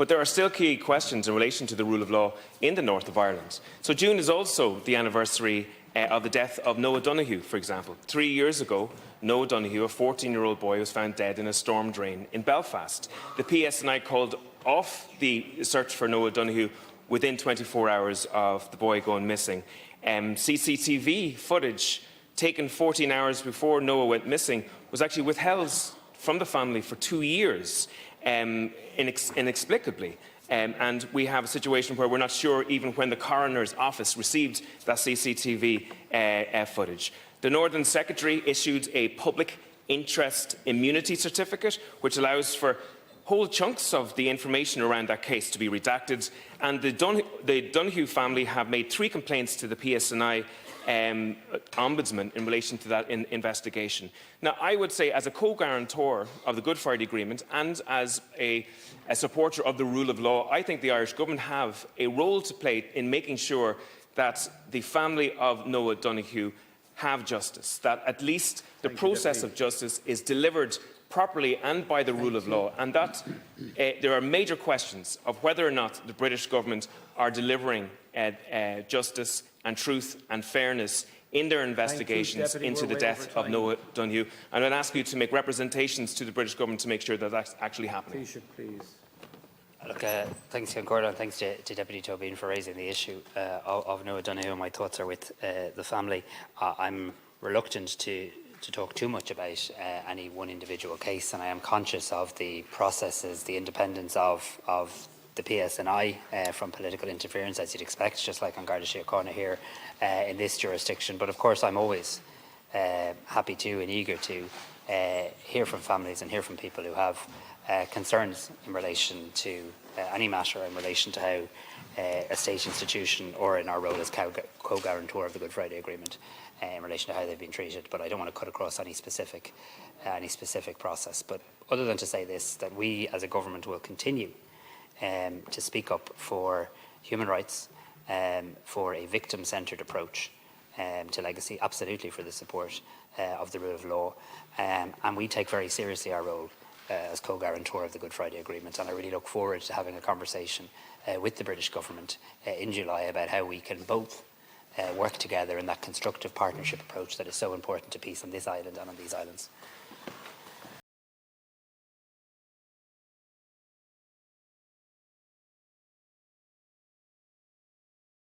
But there are still key questions in relation to the rule of law in the north of Ireland. So June is also the anniversary of the death of Noah Donohoe, for example. 3 years ago, Noah Donohoe, a 14-year-old boy, was found dead in a storm drain in Belfast. The PSNI called off the search for Noah Donohoe within 24 hours of the boy going missing. CCTV footage taken 14 hours before Noah went missing was actually withheld from the family for 2 years, inexplicably. And we have a situation where we're not sure even when the coroner's office received that CCTV footage. The Northern Secretary issued a public interest immunity certificate, which allows for whole chunks of the information around that case to be redacted. And the Donohoe family have made 3 complaints to the PSNI Ombudsman in relation to that investigation. Now, I would say, as a co-guarantor of the Good Friday Agreement and as a supporter of the rule of law, I think the Irish Government have a role to play in making sure that the family of Noah Donohoe have justice, that at least the process of justice is delivered properly and by the rule of law, and that there are major questions of whether or not the British Government are delivering justice and truth and fairness in their investigations into the death of Noah Donohoe. And I'd ask you to make representations to the British Government to make sure that that's actually happening. Please. Look, thanks, Concordia, and thanks to Deputy Tóibín for raising the issue of Noah Donohoe. My thoughts are with the family. I'm reluctant to talk too much about any one individual case, and I am conscious of the processes, the independence of the PSNI from political interference, as you'd expect, just like on Garda Síochána here in this jurisdiction. But of course, I'm always happy to and eager to hear from families and hear from people who have concerns in relation to any matter in relation to how a state institution, or in our role as co-guarantor of the Good Friday Agreement, in relation to how they've been treated. But I don't want to cut across any specific process. But other than to say this, that we as a government will continue to speak up for human rights, for a victim-centred approach to legacy, absolutely for the support of the rule of law. And we take very seriously our role as co-guarantor of the Good Friday Agreement, and I really look forward to having a conversation with the British Government in July about how we can both work together in that constructive partnership approach that is so important to peace on this island and on these islands.